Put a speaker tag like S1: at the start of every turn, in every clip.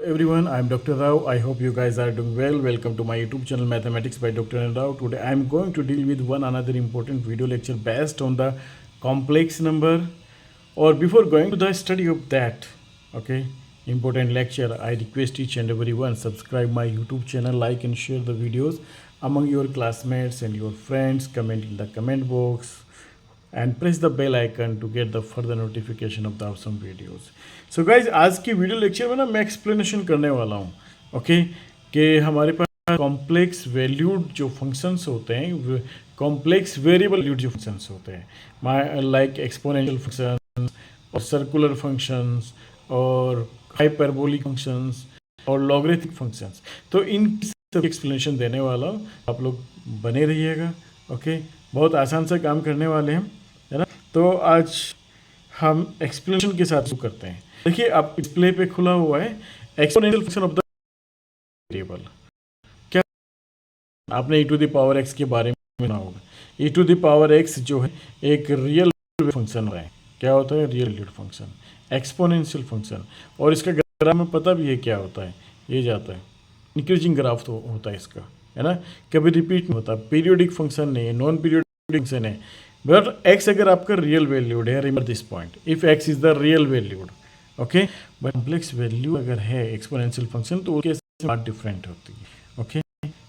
S1: everyone, I'm Dr. Rao. I hope you guys are doing well. Welcome to my YouTube channel Mathematics by Dr. Rao. Today I'm going to deal with one another important video lecture based on the complex number. Or before going to the study of that, okay, important lecture, I request each and everyone subscribe my YouTube channel, like and share the videos among your classmates and your friends. Comment in the comment box and press the bell icon to get the further notification of the awesome videos. So guys, आज की video lecture में ना मैं explanation करने वाला हूँ okay कि हमारे पास कॉम्प्लेक्स वैल्यूड जो फंक्शंस होते हैं, कॉम्प्लेक्स वेरिएबल वैल्यूड जो फंक्शंस होते हैं, लाइक एक्सपोनेंशियल फंक्शन और सर्कुलर फंक्शंस और हाइपरबोलिक फंक्शंस और लॉगरिथमिक फंक्शंस, तो इन सब एक्सप्लेनेशन देने वाला हूँ. आप लोग बने रहिएगा. ओके, बहुत आसान से काम करने वाले हैं, है ना. तो आज हम एक्सप्लेनेशन के साथ शुरू करते हैं. देखिए, आप डिस्प्ले पे खुला हुआ है exponential function of the variable. क्या आपने e to the power x के बारे में सुना होगा. e to the power x जो है एक रियल फंक्शन है. क्या होता है? Real valued function, exponential function. और इसका ग्राफ में पता भी है क्या होता है. ये जाता है इंक्रीजिंग ग्राफ तो होता है इसका, है ना. कभी रिपीट नहीं होता. पीरियोडिक फंक्शन नहीं है, नॉन पीरियोडिक फंक्शन है. बट एक्स अगर आपका रियल वैल्यूड है, remember this point, if x is the real valued, okay. But complex value अगर है एक्सपोनेंशियल फंक्शन तो उसके बात डिफरेंट होती है. ओके,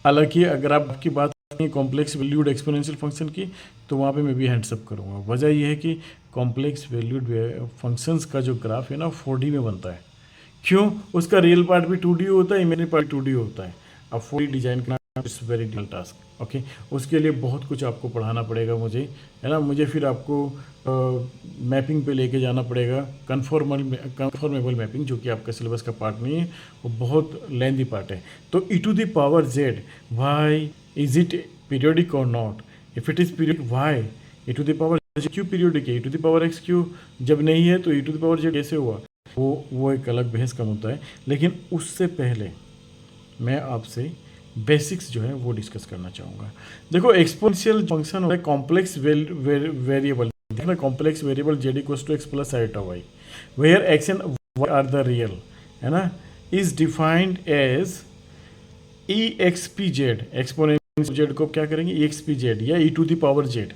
S1: हालांकि अगर आपकी बात कॉम्प्लेक्स वैल्यूड एक्सपोनेंशियल फंक्शन की, तो वहाँ पे मैं भी हैंड्सअप करूँगा. वजह यह है कि कॉम्प्लेक्स वैल्यूड फंक्शंस का जो ग्राफ है ना 4D में बनता है. क्यों? उसका रियल पार्ट भी 2D होता है, इमेजिनरी पार्ट 2D होता है. अब 4D डिजाइन करना it's very difficult task. Okay, उसके लिए बहुत कुछ आपको पढ़ाना पड़ेगा मुझे, है ना. मुझे फिर आपको मैपिंग पे लेके जाना पड़ेगा, कन्फॉर्मेबल मैपिंग, जो कि आपका सिलेबस का पार्ट नहीं है, वो बहुत लेंथी पार्ट है. तो e to the power z, why is it periodic और not? If it is periodic, why? e to the power क्यों पीरियोडिक है? e to the power x क्यों जब नहीं है तो e to the power z कैसे हुआ? वो एक अलग बहस का मुद्दा है. लेकिन उससे पहले मैं आपसे बेसिक्स जो है वो डिस्कस करना चाहूँगा. देखो, एक्सपोनेंशियल फंक्शन होता है कॉम्प्लेक्स वेरिएबल. देखना, complex variable z equals to x plus iota y, where x and y are the real, है ना, is defined as e x p z. Exponential z को क्या करेंगे? ई एक्स पी जेड या e to the power z,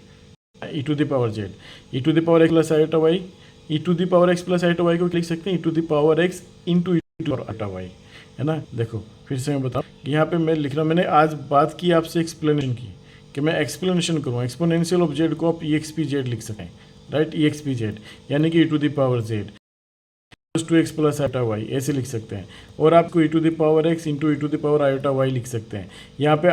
S1: e to the power z, e to the power x plus iota y. E to the power x plus iota y को लिख सकते हैं e to the power x into e to power iota y, है ना. देखो, फिर से मैं बताऊँ कि यहाँ पे मैं लिख रहा हूँ, मैंने आज बात की आपसे एक्सप्लेनेशन की कि मैं एक्सप्लेनेशन करूँ. एक्सपोनेंशियल ऑफ जेड को आप ई एक्स पी जेड लिख सकें, right. E x p z यानी कि e to the power z to x plus iota y ऐसे लिख सकते हैं. और आपको e to the power x into e to the power iota y लिख सकते हैं. यहाँ पे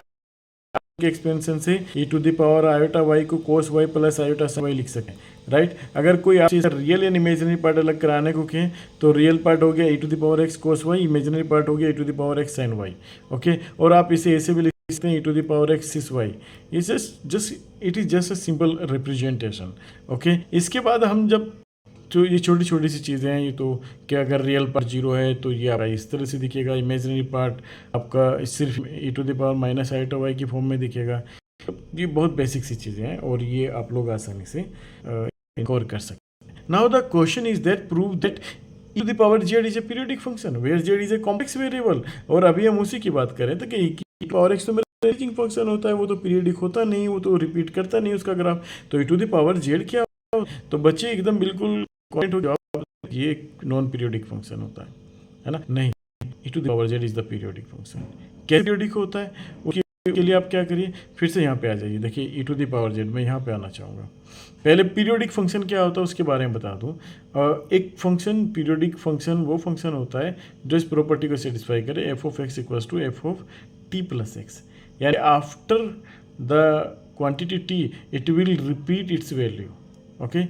S1: एक्सपेंशन से e to the power iota y को cos y plus iota y लिख सकें, राइट. अगर कोई आप रियल एंड इमेजिनरी पार्ट अलग कराने को कहें तो रियल पार्ट हो गया e to the power x cos y, imaginary part हो गया e to the power x sine y. Okay, और आप इसे ऐसे भी लिख सकते हैं e to the power x cis y. It is just a simple representation. Okay, इसके बाद हम जब तो ये छोटी छोटी सी चीज़ें हैं, ये तो कि अगर रियल पार्ट 0 है तो ये आपका इस तरह से दिखेगा, इमेजिनरी पार्ट आपका सिर्फ e to the power minus iota y की फॉर्म में दिखेगा. ये बहुत बेसिक सी चीज़ें हैं और ये आप लोग आसानी से इनकोर कर सकते हैं. Now the question is that prove that e to the power z is a periodic function where z is a complex variable. और अभी हम उसी की बात करें तो कि ई की पावर एक्स तो मेरा रेंजिंग फंक्शन होता है, वो तो पीरियोडिक होता नहीं, वो तो रिपीट करता नहीं उसका ग्राफ. तो e to the power Z क्या? तो बच्चे एकदम बिल्कुल कॉइंट हो जाओ, ये नॉन पीरियोडिक फंक्शन होता है ना. नहीं, e to the power z is the periodic function. कैसे पीरियोडिक होता है उसके लिए आप क्या करिए, फिर से यहाँ पे आ जाइए. देखिए, ई टू द पावर जेड में यहाँ पे आना चाहूँगा. पहले पीरियोडिक फंक्शन क्या होता है उसके बारे में बता दूँ. एक फंक्शन, पीरियोडिक फंक्शन वो फंक्शन होता है जो इस प्रॉपर्टी को सेटिस्फाई करे, f of x equals to f of t plus x. यानी after the quantity t it will repeat its value. Okay,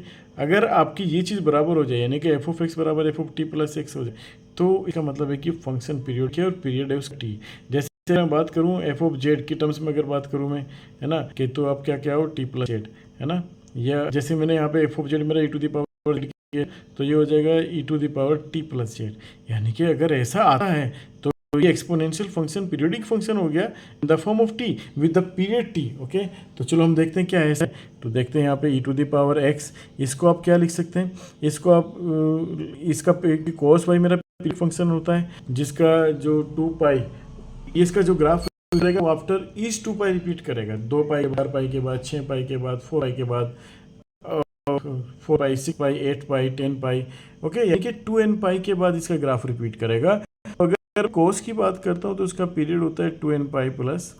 S1: अगर आपकी ये चीज़ बराबर हो जाए, यानी कि एफ ऑफ एक्स बराबर f of t plus x हो जाए, तो इसका मतलब है कि फंक्शन पीरियड है और पीरियड है उसका टी. जैसे मैं बात करूँ एफ ऑफ जेड की टर्म्स में अगर बात करूँ मैं, है ना, कि तो आप क्या क्या हो टी प्लस जेड, है ना. या जैसे मैंने यहाँ पे एफ ऑफ जेड मेरा e to the power z किया, तो ये हो जाएगा e to the power t plus z. यानी कि अगर ऐसा आता है तो ये एक्सपोनेंशियल फंक्शन पीरियोडिक फंक्शन हो गया in the form of T with the period T. Okay, तो चलो हम देखते हैं क्या है ऐसा. तो देखते हैं यहाँ पे ई टू द पावर एक्स, इसको आप क्या लिख सकते हैं, इसको आप इसका कोस वाई मेरा पीरियड फंक्शन होता है जिसका जो 2 पाई, इसका जो ग्राफ रहेगा वो आफ्टर ईच 2 पाई रिपीट करेगा। 2 पाई, 4 पाई के बाद, 6 पाई के बाद, 4 पाई के बाद, 4 पाई, 6 पाई, 8 पाई, 10 पाई, ओके, यानी कि 2n पाई के बाद इसका ग्राफ रिपीट करेगा। अगर कोस की बात करता हूँ तो उसका पीरियड होता है 2n पाई प्लस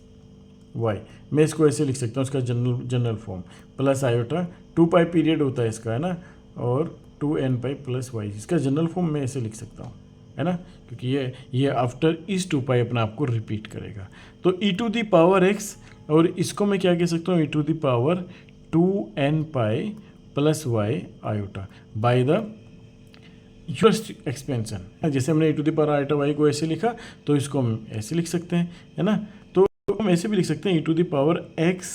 S1: वाई। मैं इसको ऐसे लिख सकता हूँ, इसका जनरल फॉर्म प्लस आयोटा 2 पाई पीरियड होता है इसका, है ना, और 2n पाई प्लस वाई, इसका जनरल फॉर्म मैं ऐसे लिख सकता हूँ, है ना, क्योंकि ये आफ्टर इस 2 पाई अपना आपको रिपीट करेगा। तो e to the power x, और इसको मैं क्या कह सकता हूँ, e to the power 2n pi plus y iota by the Euler expansion. जैसे हमने e to the power iota y को ऐसे लिखा तो इसको हम ऐसे लिख सकते हैं, है ना। तो हम ऐसे भी लिख सकते हैं e to the power x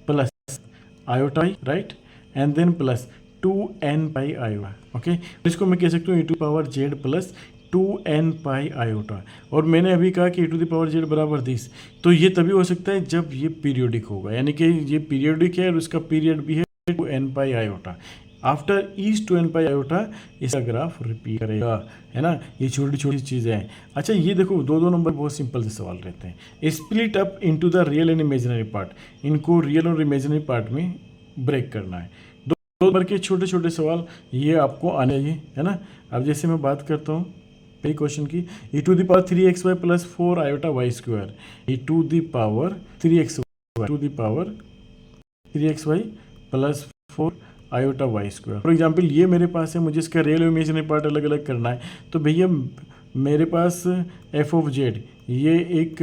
S1: plus iota, right, and then plus 2n pi iota, okay. इसको मैं कह सकता हूँ e to power z plus 2n pi iota. और मैंने अभी कहा कि e to the power z बराबर 10, तो ये तभी हो सकता है जब ये पीरियोडिक होगा, यानी कि ये पीरियोडिक है और उसका पीरियड भी है 2n pi iota. After each 2n pi iota इसका ग्राफ रिपीट करेगा, है ना। ये छोटी छोटी चीज़ें हैं। अच्छा, ये देखो 2 नंबर बहुत सिंपल से सवाल रहते हैं। Split up into the real and imaginary part, इनको रियल और इमेजिनरी पार्ट में ब्रेक करना है। 2 नंबर के छोटे छोटे सवाल ये आपको आने चाहिए, है ना। अब जैसे मैं बात करता हूँ पहले क्वेश्चन की, e to the power 3xy plus 4 iota y square, e to the power 3xy to the power 3xy plus 4 iota y square. For example ये मेरे पास है, मुझे इसका रियल और इमेजिनरी पार्ट अलग अलग करना है। तो भैया मेरे पास एफ ऑफ जेड ये एक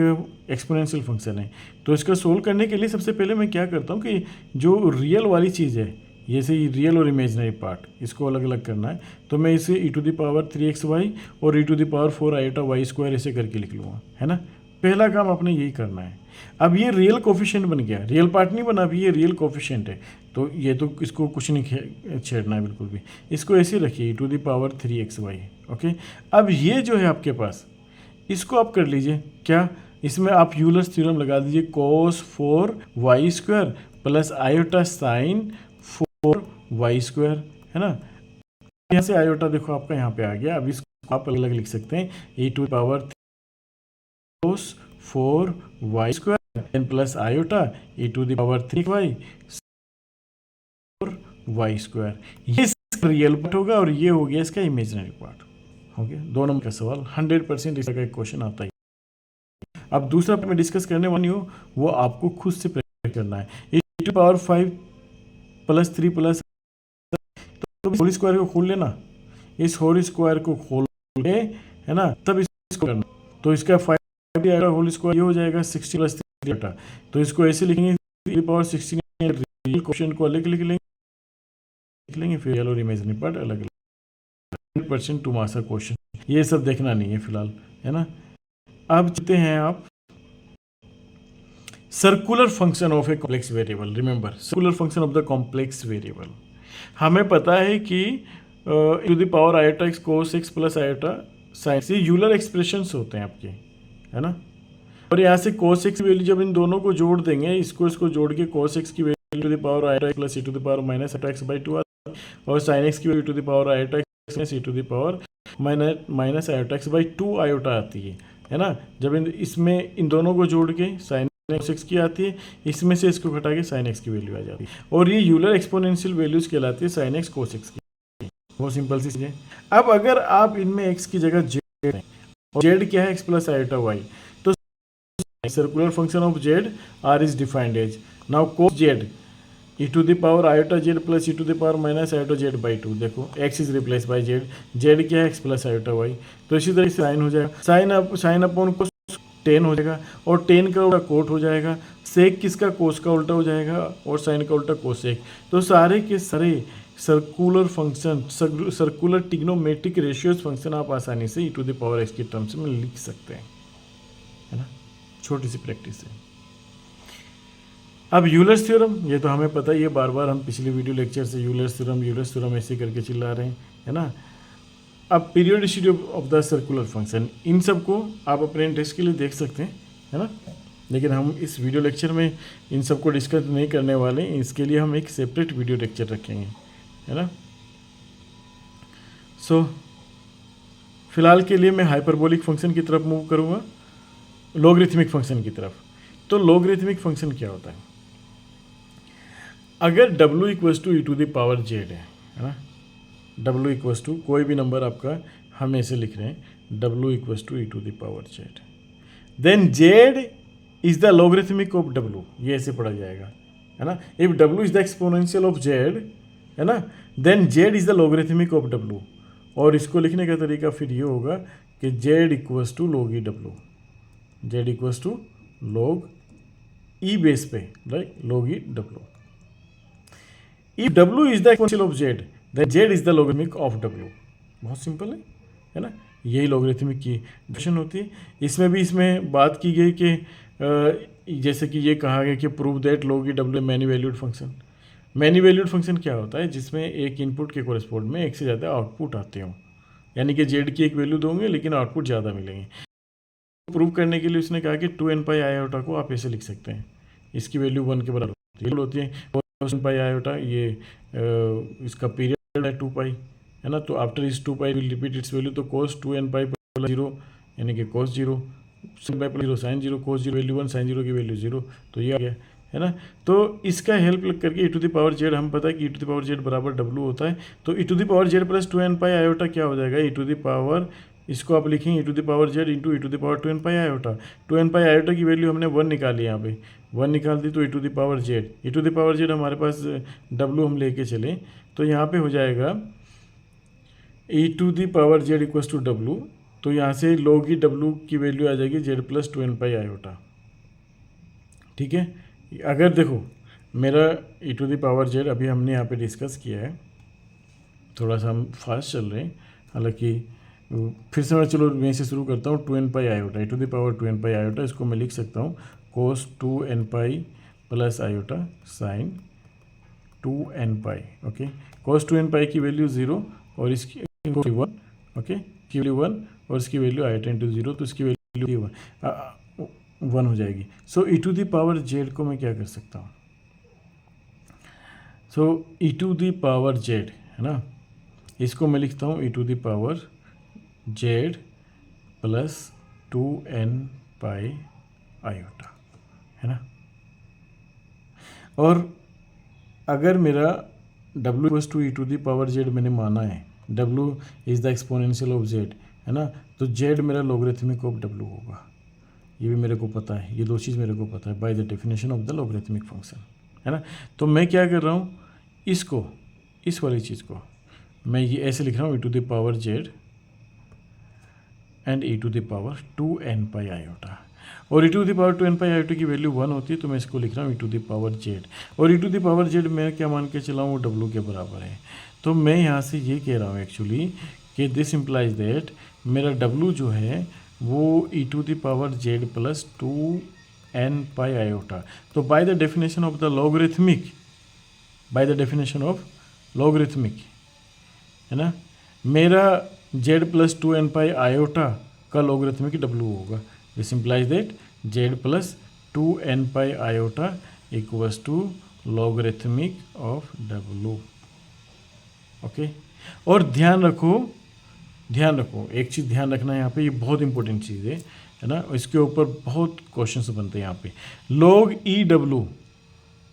S1: एक्सपोनेंशियल फंक्शन है, तो इसका सोल्व करने के लिए सबसे पहले मैं क्या करता हूँ कि जो रियल वाली चीज़ है, जैसे रियल और इमेजिनरी पार्ट, इसको अलग अलग करना है। तो मैं इसे e to the power 3xy और e to the power 4 iota y square ऐसे करके लिख लूँगा, है ना। पहला काम आपने यही करना है। अब ये रियल कोफिशिएंट बन गया, रियल पार्ट नहीं बना, अभी ये रियल कोफिशिएंट है, तो ये तो इसको कुछ नहीं छेड़ना है बिल्कुल भी। इसको ऐसे रखिए e to the power 3xy, okay. अब ये जो है आपके पास, इसको आप कर लीजिए क्या, इसमें आप यूलर्स थ्योरम लगा दीजिए, cos 4 y square plus iota sine 4 y square, है ना। यहाँ से आयोटा देखो आपका यहाँ पे आ गया। अब इसको आप अलग अलग लिख सकते हैं, e to power cos 4 y square n plus iota e to the power 3y 4 y square. ये रियल पार्ट होगा और ये हो गया इसका इमेजिनरी पार्ट, हो गया 2 नंबर का सवाल। 100% इसका एक क्वेश्चन आता है। अब दूसरा मैं डिस्कस करने वाली हूँ, वो आपको खुद से प्रैक्टिस करना है। e to power 5 plus 3 plus, तो होल स्क्वायर को खोल लेना, इस होल स्क्वायर को खोल के, है ना, तब इसको करना। तो इसका 5 होल स्क्वायर ये हो जाएगा 60 प्लस 3, तो इसको ऐसे लिखेंगे 3 पावर 16, रियल क्वेश्चन को अलग लिख लेंगे, फिर रियल और इमेजिनरी पार्ट अलग अलग। 100% 2 मार्क्स का क्वेश्चन, ये सब देखना नहीं है फिलहाल, है ना। अब चलते हैं आप circular function of a complex variable. Remember, circular function of the complex variable. हमें पता है कि to the power iota x cos x plus iota sine, ये यूलर एक्सप्रेशंस होते हैं आपके, है ना। और यहाँ से कोस एक्स की वैल्यू जब इन दोनों को जोड़ देंगे, इसको जोड़ के कोस एक्स की value to the power iota x plus e to the power minus iota x by 2 आता है, और साइन एक्स की value to the power iota x plus e to the power minus iota x by 2 iota आती है ना। जब इसमें इन दोनों को जोड़ के साइन एक्स की आती है, इसमें से इसको घटा के साइन एक्स की वैल्यू आ जाती है, और ये यूलर एक्सपोनेंशियल वैल्यूज कहलाती है साइन एक्स कोस एक्स की। बहुत सिंपल सी चीज़ है। अब अगर आप इनमें एक्स की जगह जेड, और जेड क्या है, एक्स प्लस आयोटा वाई, तो circular function of z are is defined as, now cos z e to the power iota z plus e to the power minus iota z by 2। देखो x is replace by z, z क्या है, x plus iota y, तो इसी तरह से sign हो जाएगा, sine upon कोस 10 हो जाएगा, और 10 का उल्टा कोट हो जाएगा, सेक किसका, कोस का उल्टा हो जाएगा, और साइन का उल्टा कोसेक। तो सारे के सारे circular function, circular trigonometric ratios function आप आसानी से e to the power x के टर्म्स में लिख सकते हैं, है ना। छोटी सी प्रैक्टिस है। अब यूलर्स थ्योरम, ये तो हमें पता ही है, बार बार हम पिछले वीडियो लेक्चर से यूलर्स थ्योरम ऐसे करके चिल्ला रहे हैं, है ना। अब periodicity of the circular function, इन सब को आप अपने इंटरेस्ट के लिए देख सकते हैं, है ना। लेकिन हम इस वीडियो लेक्चर में इन सब को डिस्कस नहीं करने वाले, इसके लिए हम एक सेपरेट वीडियो लेक्चर रखेंगे, है ना। सो फिलहाल के लिए मैं हाइपरबोलिक फंक्शन की तरफ मूव करूँगा, लॉगरिथमिक फंक्शन की तरफ। तो लॉगरिथमिक फंक्शन क्या होता है? अगर w equals to e to the power z है ना, w इक्वस टू कोई भी नंबर आपका, हम ऐसे लिख रहे हैं w equals to e to the power z, then z is the logarithmic of w, ये ऐसे पढ़ा जाएगा है ना। If w is the exponential of z है ना, then z is the logarithmic of w। और इसको लिखने का तरीका फिर ये होगा कि z equals to log e w, z equals to log e base पे, right, log e w। If w is the exponential of z, then z is the logarithmic of w। बहुत सिंपल है ना। यही logarithmic की definition होती है। इसमें बात की गई कि जैसे कि ये कहा गया कि prove that log e w many valued function. Many valued function क्या होता है? जिसमें एक इनपुट के कोरेस्पोंड में एक से ज़्यादा आउटपुट आते हों, यानी कि z की एक वैल्यू दोगे लेकिन आउटपुट ज़्यादा मिलेंगे। प्रूव करने के लिए उसने कहा कि 2n पाई आयोटा को आप ऐसे लिख सकते हैं, इसकी वैल्यू 1 के बराबर होती है। cos पाई आयोटा ये इसका पीरियड है 2 पाई है ना। तो आफ्टर इस 2 पाई विल रिपीट इट्स वैल्यू, तो cos 2n पाई प्लस 0 यानी कि cos 0, sin pi plus 0 sin 0, cos 0 value 1, sin 0 की वैल्यू 0, तो ये आ गया है ना। तो इसका हेल्प लग करके e to the power z, हम पता है कि e to the power z बराबर w होता है। तो e to the power z plus 2n pi iota क्या हो जाएगा? e टू द पावर, इसको आप लिखेंगे e to the power z into e to the power 2n pi iota. 2n pi iota की वैल्यू हमने 1 निकाली, यहाँ पे 1 निकाल दी, तो e to the power z, e to the power z हमारे पास w हम लेके चले, तो यहाँ पे हो जाएगा e to the power z equals to w। तो यहाँ से log e w की वैल्यू आ जाएगी z plus 2n pi iota. ठीक है, अगर देखो मेरा e to the power z अभी हमने यहाँ पे डिस्कस किया है, थोड़ा सा हम फास्ट चल रहे हैं, हालांकि फिर से मैं, चलो मैं से शुरू करता हूँ। 2n pi iota, e to the power 2n pi iota, इसको मैं लिख सकता हूँ cos 2n pi plus iota sine 2n pi. Okay, cos 2n pi की वैल्यू 0 और इसकी 1, ओके, की वैल्यू 1 और इसकी वैल्यू आयोटा इंटू 0, तो इसकी वैल्यू 1 हो जाएगी। So e to the power z को मैं क्या कर सकता हूँ? So e to the power z है ना, इसको मैं लिखता हूँ e to the power z plus 2n pi iota है ना। और अगर मेरा w equals to e to the power z मैंने माना है, w is the exponential of z है ना, तो z मेरा लॉगरिथमिक ऑफ w होगा। ये भी मेरे को पता है, ये दो चीज़ मेरे को पता है bye the definition of the logarithmic function है ना। तो मैं क्या कर रहा हूँ, इसको, इस वाली चीज़ को मैं ये ऐसे लिख रहा हूँ e to the power z and e to the power 2n pi iota. और e to the power 2n pi iota की वैल्यू 1 होती है, तो मैं इसको लिख रहा हूँ e to the power z. और e to the power z मैं क्या मान के चला हूँ, w के बराबर है। तो मैं यहाँ से ये कह रहा हूँ एक्चुअली कि दिस इम्प्लाइज दैट मेरा w जो है वो e to the power z plus 2n pi iota. तो by the definition of the logarithmic, by the definition of logarithmic है ना, मेरा z plus 2n pi iota का लॉगरिथमिक w होगा। This implies that z plus 2n pi iota equals to logarithmic of w। Okay, और ध्यान रखो एक चीज़ ध्यान रखना है यहाँ पे, ये बहुत इंपॉर्टेंट चीज़ है ना, इसके ऊपर बहुत क्वेश्चंस बनते हैं यहाँ पे। log e w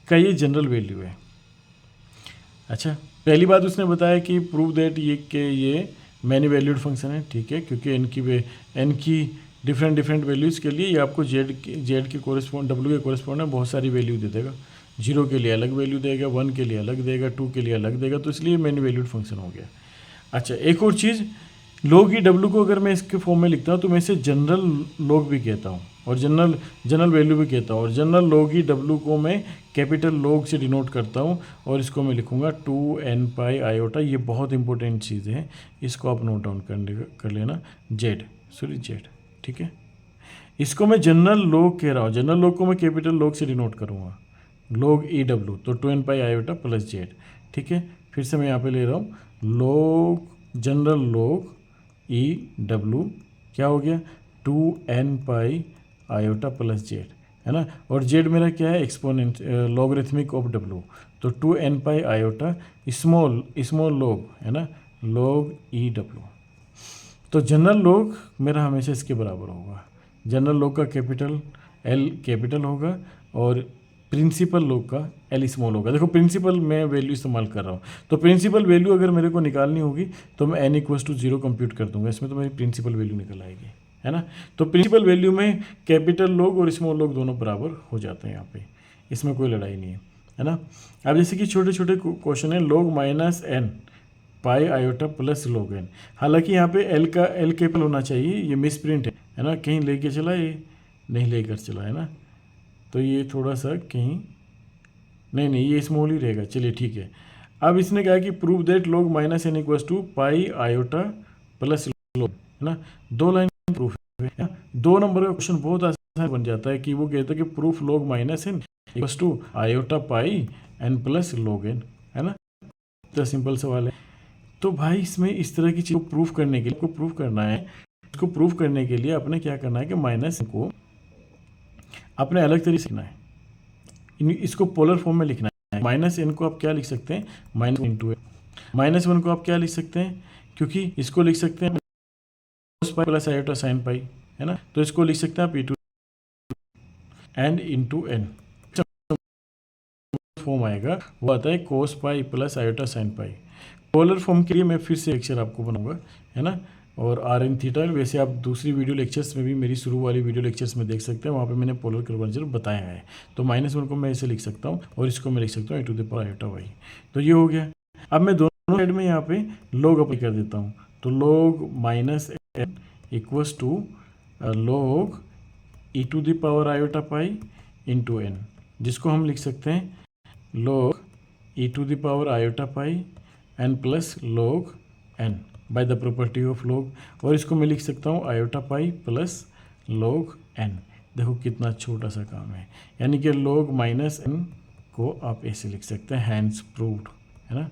S1: का ये जनरल वैल्यू है। अच्छा, पहली बात उसने बताया कि प्रूव दैट ये मैनी वैल्यूड फंक्शन है, ठीक है, क्योंकि n की डिफरेंट वैल्यूज़ के लिए ये आपको z के कोरिस्पॉन्ड, w के कोरिस्पॉन्ड में बहुत सारी वैल्यू दे देगा। 0 के लिए अलग वैल्यू देगा, 1 के लिए अलग देगा, 2 के लिए अलग देगा, तो इसलिए मैनी वैल्यूड फंक्शन हो गया। अच्छा, एक और चीज़, log e w को अगर मैं इसके फॉर्म में लिखता हूँ तो मैं इसे जनरल log भी कहता हूँ और जनरल वैल्यू भी कहता हूँ, और जनरल log e w को मैं कैपिटल log से डिनोट करता हूँ, और इसको मैं लिखूँगा 2n पाई आयोटा। ये बहुत इंपॉर्टेंट चीज़ है, इसको आप नोट डाउन कर लेना, z, ठीक है। इसको मैं जनरल log कह रहा हूँ, जनरल log को मैं कैपिटल log से डिनोट करूँगा, log e w, तो 2n pi iota plus z, ठीक है। फिर से मैं यहाँ पे ले रहा हूँ जनरल log e w क्या हो गया, 2n pi iota plus z है ना, और z मेरा क्या है, एक्सपोनेंट लॉगरिथमिक ऑफ w, तो 2n pi iota small log है ना, log e w। तो जनरल लॉग मेरा हमेशा इसके बराबर होगा। जनरल लॉग का कैपिटल एल कैपिटल होगा और प्रिंसिपल लॉग का एल स्मॉल होगा। देखो प्रिंसिपल मैं वैल्यू इस्तेमाल कर रहा हूँ, तो प्रिंसिपल वैल्यू अगर मेरे को निकालनी होगी तो मैं n इक्वस टू 0 कंप्यूट कर दूंगा, इसमें तो मेरी प्रिंसिपल वैल्यू निकल आएगी, है ना। तो प्रिंसिपल वैल्यू में कैपिटल लॉग और स्मॉल लॉग दोनों बराबर हो जाते हैं यहाँ पे, इसमें कोई लड़ाई नहीं है ना। अब जैसे कि छोटे छोटे क्वेश्चन है, log minus n pi iota plus log n। हालांकि यहाँ पे एल का एल कैपिटल होना चाहिए, ये मिस प्रिंट है ना, कहीं लेके चला, ये नहीं लेकर चला, है ना। तो ये थोड़ा सा कहीं नहीं ये स्मॉल ही रहेगा, चलिए ठीक है। अब इसने कहा कि prove that log minus n equals to pi iota plus log, है ना। 2 लाइन प्रूफ है। 2 नंबर का क्वेश्चन बहुत आसान बन जाता है कि वो कहता है कि proof log minus n equals to iota pi n plus log n, है ना। तो सिंपल सवाल है। तो भाई इसमें इस तरह की चीज़ को प्रूफ करने के लिए, आपको प्रूफ करना है, इसको प्रूफ करने के लिए आपने क्या करना है कि माइनस को अपने अलग तरीके से लिखना है, इसको पोलर फॉर्म में लिखना है। माइनस एन को आप क्या लिख सकते हैं, माइनस इंटू एन। माइनस 1 को आप क्या लिख सकते हैं, क्योंकि इसको लिख सकते हैं cos pi plus iota sine pi, है ना। तो इसको लिख सकते हैं आप e2 and into N. Form आएगा वो आता है cos pi plus iota sine pi. Polar form के लिए मैं फिर से लेक्चर आपको बनाऊंगा, है ना। और आर एन थीटा वैसे आप दूसरी वीडियो लेक्चर्स में भी, मेरी शुरू वाली वीडियो लेक्चर्स में देख सकते हैं, वहाँ पे मैंने पोलर कन्वर्जन बताया है। तो -1 को मैं ऐसे लिख सकता हूँ और इसको मैं लिख सकता हूँ e to the power iota y. तो ये हो गया। अब मैं दोनों साइड में यहाँ पे log अप्लाई कर देता हूँ। तो log minus n equals to log e to the power iota pi into n, जिसको हम लिख सकते हैं log e to the power iota pi n plus log n by the property of log। और इसको मैं लिख सकता हूँ iota pi plus log n। देखो कितना छोटा सा काम है, यानी कि log माइनस n को आप ऐसे लिख सकते हैं, हैंड्स प्रूव्ड, है ना।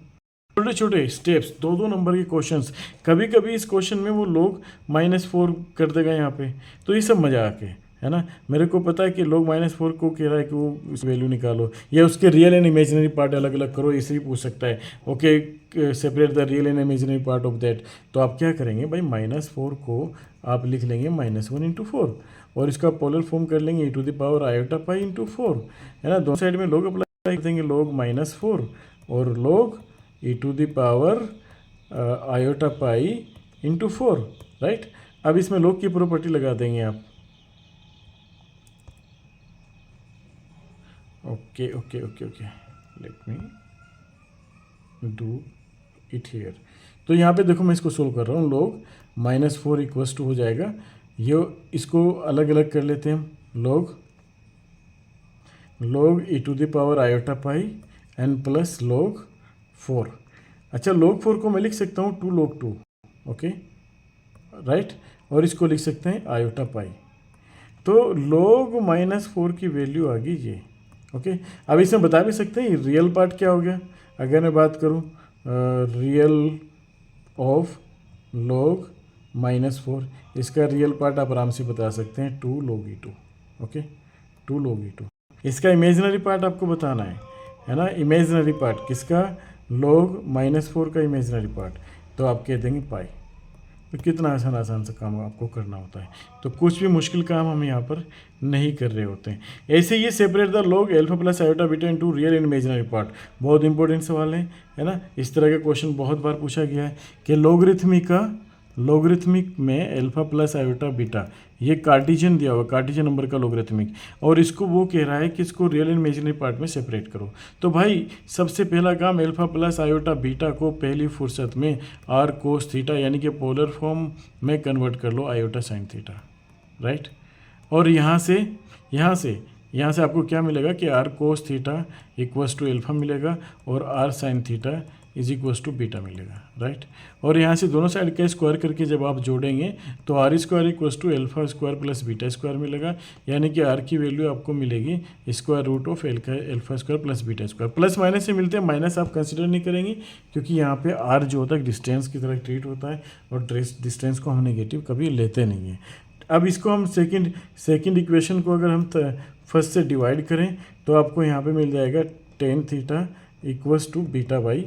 S1: छोटे छोटे स्टेप्स, 2-2 नंबर के क्वेश्चंस। कभी कभी इस क्वेश्चन में वो log -4 कर देगा यहाँ पे, तो ये सब मजाक है ना। मेरे को पता है कि log -4 को कह रहा है कि वो उस वैल्यू निकालो या उसके रियल एंड इमेजिनरी पार्ट अलग अलग करो, इसे ही पूछ सकता है। Okay, separate the real and imaginary part of that. तो आप क्या करेंगे भाई, -4 को आप लिख लेंगे -1 इंटू 4 और इसका पोलर फॉर्म कर लेंगे e to the power iota pi into 4, है ना। दोनों साइड में log अप्लाई कर देंगे, log -4 और log e to the power iota pi into 4, right. अब इसमें log की प्रॉपर्टी लगा देंगे आप। Okay, let me do it here. तो यहाँ पे देखो मैं इसको सोल्व कर रहा हूँ। log -4 इक्वस टू हो जाएगा, ये इसको अलग अलग कर लेते हैं, log e to the power iota pi n plus log 4। अच्छा, log 4 को मैं लिख सकता हूँ 2 log 2, ओके राइट। और इसको लिख सकते हैं आयोटा पाई। तो log -4 की वैल्यू आ गई ये, ओके। अब इसमें बता भी सकते हैं रियल पार्ट क्या हो गया। अगर मैं बात करूं रियल ऑफ log -4, इसका रियल पार्ट आप आराम से बता सकते हैं 2 log e2, okay 2 log e2। इसका इमेजिनरी पार्ट आपको बताना है ना। इमेजिनरी पार्ट किसका, log -4 का इमेजिनरी पार्ट, तो आप कह देंगे पाई। तो कितना आसान सा काम आपको करना होता है, तो कुछ भी मुश्किल काम हम यहाँ पर नहीं कर रहे होते हैं। ऐसे ये separate the log alpha plus iota beta into real and imaginary part, बहुत इंपॉर्टेंट सवाल है ना। इस तरह का क्वेश्चन बहुत बार पूछा गया है कि लोगरिथमिक में एल्फा प्लस आयोटा बीटा, ये कार्टिजन दिया हुआ, कार्टिजन नंबर का लोगरिथमिक, और इसको वो कह रहा है कि इसको रियल एंड इमेजिनरी पार्ट में सेपरेट करो। तो भाई सबसे पहला काम, एल्फा प्लस आयोटा बीटा को पहली फुर्सत में आर कोस थीटा यानी कि पोलर फॉर्म में कन्वर्ट कर लो आयोटा साइन थीटा, राइट। और यहाँ से आपको क्या मिलेगा कि r cos theta equals to alpha मिलेगा और r sine theta is equals to beta मिलेगा, राइट। और यहाँ से दोनों साइड का स्क्वायर करके जब आप जोड़ेंगे तो r square equals to alpha square plus beta square मिलेगा, यानी कि आर की वैल्यू आपको मिलेगी square root of alpha square plus beta square. Plus minus से मिलते हैं, माइनस आप कंसिडर नहीं करेंगे क्योंकि यहाँ पे आर जो होता है डिस्टेंस की तरह ट्रीट होता है और डिस्टेंस को हम नेगेटिव कभी लेते नहीं हैं। अब इसको हम सेकेंड इक्वेशन को अगर हम फर्स्ट से डिवाइड करें तो आपको यहाँ पे मिल जाएगा tan theta equals to beta by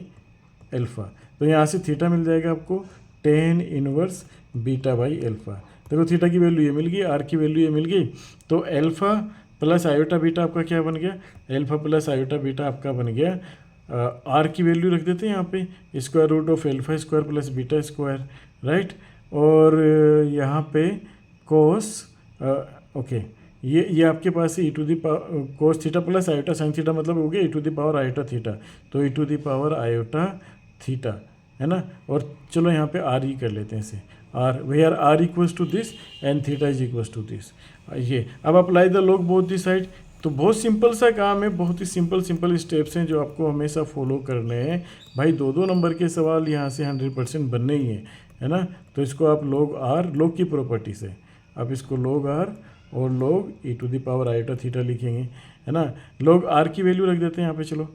S1: alpha. तो यहाँ से थीटा मिल जाएगा आपको tan inverse beta by alpha. देखो थीटा की वैल्यू ये मिल गई, आर की वैल्यू ये मिल गई, तो अल्फ़ा प्लस आयोटा बीटा आपका क्या बन गया, एल्फ़ा प्लस आयोटा बीटा आपका बन गया, आर की वैल्यू रख देते हैं यहाँ पे square root of alpha square plus beta square, right. और यहाँ पे कोस, ओके, ये आपके पास e to the power cos theta plus iota sine theta, मतलब हो गया e to the power iota theta, तो e to the power iota theta, है ना। और चलो यहाँ पे आर ई कर लेते हैं इसे, r where r equals to this and theta is equals to this. ये अब apply the log both the side. तो बहुत सिंपल सा काम है, बहुत ही सिंपल स्टेप्स हैं जो आपको हमेशा फॉलो करने हैं भाई। 2 नंबर के सवाल यहाँ से 100% बनने ही है ना। तो इसको आप लॉग आर, लॉग की प्रॉपर्टी से आप इसको लॉग आर और log e to the power iota theta लिखेंगे, है ना। लॉग आर की वैल्यू रख देते हैं यहाँ पे, चलो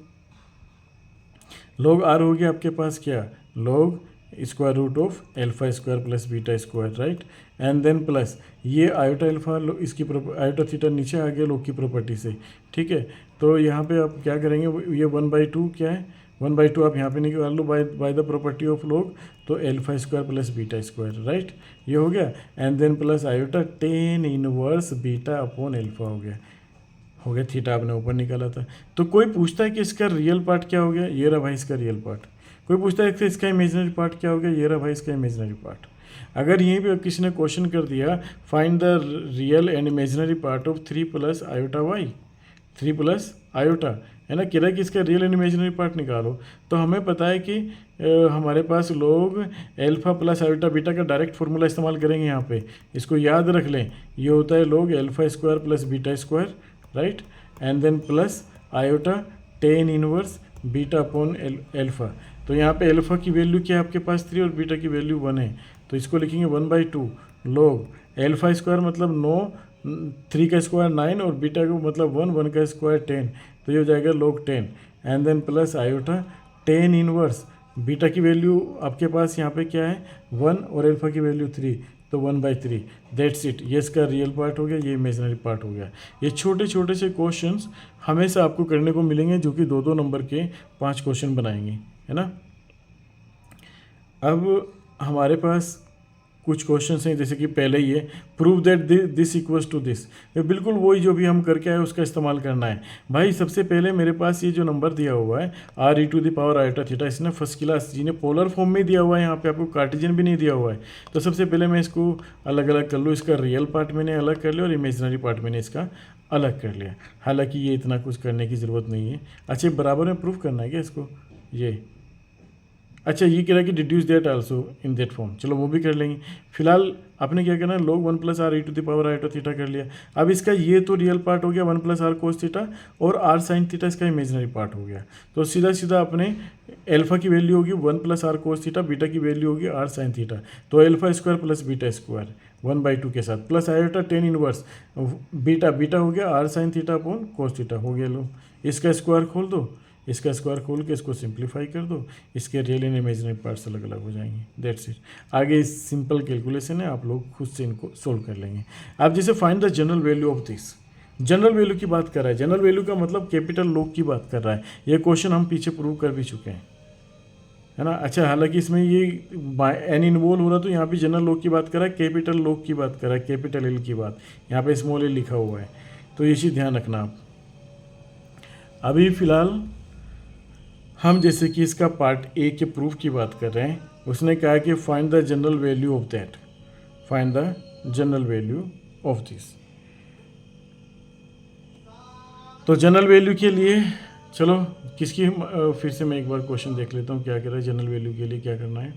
S1: लॉग आर हो गया आपके पास क्या, log square root of alpha square plus beta square, right. And then plus ये आयोटा एल्फा, इसकी आयोटा थीटा नीचे आ गया लॉग की प्रॉपर्टी से, ठीक है। तो यहाँ पे आप क्या करेंगे, ये 1/2 क्या है, 1/2 आप यहाँ पे निकाल लो by the property of log, तो alpha square plus beta square, right, ये हो गया। And then plus iota tan inverse beta upon alpha हो गया थीटा आपने ऊपर निकाला था। तो कोई पूछता है कि इसका रियल पार्ट क्या हो गया, ये रहा भाई इसका रियल पार्ट। कोई पूछता है कि इसका इमेजिनरी पार्ट क्या हो गया, ये रहा भाई इसका इमेजिनरी पार्ट। अगर यहीं पे किसी ने क्वेश्चन कर दिया find the real and imaginary part of 3 plus iota y, 3 plus iota, है ना, कह रहा है कि इसका रियल एंड इमेजिनरी पार्ट निकालो। तो हमें पता है कि हमारे पास लोग एल्फा प्लस आयोटा बीटा का डायरेक्ट फार्मूला इस्तेमाल करेंगे यहाँ पे, इसको याद रख लें। ये होता है log alpha square plus beta square, right, and then plus iota tan inverse beta upon alpha. तो यहाँ पे एल्फा की वैल्यू क्या है आपके पास 3 और बीटा की वैल्यू 1 है, तो इसको लिखेंगे 1/2 लोग एल्फा स्क्वायर मतलब 9, 3 का स्क्वायर 9 और बीटा का मतलब 1 का स्क्वायर 10, तो ये हो जाएगा log 10। And then plus iota tan inverse beta की वैल्यू आपके पास यहाँ पे क्या है 1 और एल्फा की वैल्यू 3, तो 1/3, दैट्स इट। ये इसका रियल पार्ट हो गया, ये इमेजिनरी पार्ट हो गया। ये छोटे छोटे से क्वेश्चंस हमेशा आपको करने को मिलेंगे जो कि 2 नंबर के 5 क्वेश्चन बनाएंगे, है ना। अब हमारे पास कुछ क्वेश्चंस हैं, जैसे कि पहले ही है prove that this equals to this, बिल्कुल वही जो भी हम करके आए उसका इस्तेमाल करना है भाई। सबसे पहले मेरे पास ये जो नंबर दिया हुआ है r e to the power iota theta, इसने फर्स्ट क्लास जी ने पोलर फॉर्म में दिया हुआ है, यहाँ पे आपको कार्टेशियन भी नहीं दिया हुआ है। तो सबसे पहले मैं इसको अलग अलग कर लूँ, इसका रियल पार्ट मैंने अलग कर लिया और इमेजिनरी पार्ट मैंने इसका अलग कर लिया। हालाँकि ये इतना कुछ करने की ज़रूरत नहीं है। अच्छा बराबर में प्रूफ करना है क्या इसको, ये अच्छा ये कह रहा है कि deduce that also in that form, चलो वो भी कर लेंगे। फिलहाल आपने क्या करना है log 1 plus r e to the power iota theta कर लिया। अब इसका ये तो रियल पार्ट हो गया 1 प्लस आर कोस थीटा, और आर साइन थीटा इसका इमेजिनरी पार्ट हो गया। तो सीधा सीधा अपने एल्फा की वैल्यू होगी 1 plus r cos theta, beta की वैल्यू होगी आर साइन थीटा, तो alpha square plus beta square 1/2 के साथ plus iota tan inverse beta हो गया r sine theta upon cos theta हो गया। लो इसका स्क्वायर खोल दो, इसका स्क्वायर खोल के इसको सिंप्लीफाई कर दो, इसके रियल एंड इमेजिनरी पार्ट्स अलग अलग हो जाएंगे, दैट्स इट। आगे सिंपल कैलकुलेशन है, आप लोग खुद से इनको सोल्व कर लेंगे। आप जैसे find the general value of this, general value की बात कर रहा है, जनरल वैल्यू का मतलब कैपिटल लॉग की बात कर रहा है। ये क्वेश्चन हम पीछे प्रूव कर भी चुके हैं, है ना। अच्छा हालांकि इसमें ये एन इन्वॉल्व हो रहा, तो यहाँ पे जनरल लॉग की बात कर रहा है, कैपिटल लॉग की बात कर रहा है, कैपिटल एल की बात, यहाँ पे स्मॉल एल लिखा हुआ है, तो ये चीज़ ध्यान रखना आप। अभी फ़िलहाल हम जैसे कि इसका पार्ट ए के प्रूफ की बात कर रहे हैं, उसने कहा कि find the general value of that, find the general value of this. तो जनरल वैल्यू के लिए चलो किसकी फिर से मैं एक बार क्वेश्चन देख लेता हूँ क्या कह रहा है। जनरल वैल्यू के लिए क्या करना है,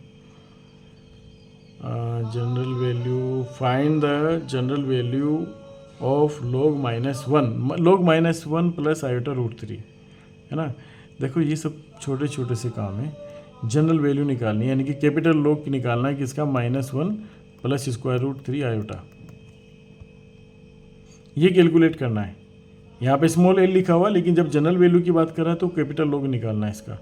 S1: general value find the general value of log -1 plus iota √3, है ना। देखो ये सब छोटे छोटे से काम है, जनरल वैल्यू निकालनी है, यानी कि कैपिटल लॉग की निकालना है, किसका -1 प्लस स्क्वायर रूट 3 आयोटा, ये कैलकुलेट करना है। यहाँ पे स्मॉल एल लिखा हुआ, लेकिन जब जनरल वैल्यू की बात कर रहा है तो कैपिटल लॉग निकालना है इसका।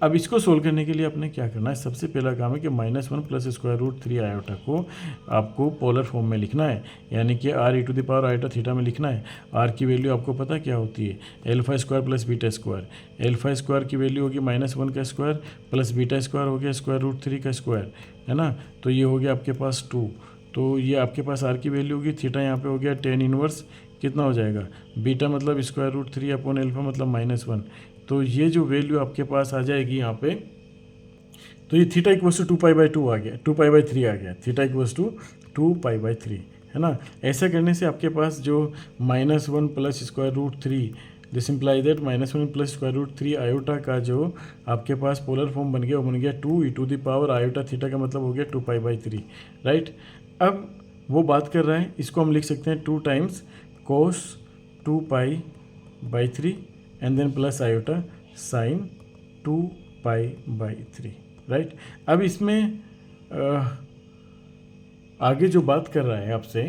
S1: अब इसको सोल्व करने के लिए आपने क्या करना है, सबसे पहला काम है कि -1 प्लस स्क्वायर रूट 3 आयोटा को आपको पोलर फॉर्म में लिखना है, यानी कि r e to the power iota theta में लिखना है। r की वैल्यू आपको पता क्या होती है, alpha square plus beta square. Alpha square की वैल्यू होगी -1 का स्क्वायर प्लस बीटा स्क्वायर हो गया स्क्वायर रूट 3 का स्क्वायर, है ना। तो ये हो गया आपके पास 2। तो ये आपके पास r की वैल्यू होगी, थीटा यहाँ पे हो गया tan इनवर्स कितना हो जाएगा, बीटा मतलब स्क्वायर रूट 3 अपॉन एल्फा मतलब -1। तो ये जो वैल्यू आपके पास आ जाएगी यहाँ पे, तो ये थीटा इक्वल्स टू 2π/2 आ गया, 2π/3 आ गया, थीटा इक्वल्स टू 2π/3, है ना। ऐसा करने से आपके पास जो -1 plus square root 3, this imply that -1 plus square root 3 iota का जो आपके पास पोलर फॉर्म बन गया, वो बन गया 2e⁻ आयोटा थीटा का मतलब हो गया 2π/3, राइट। अब वो बात कर रहा है, इसको हम लिख सकते हैं 2 times cos 2π/3 and then plus iota sine 2π/3, right. अब इसमें आगे जो बात कर रहा है आपसे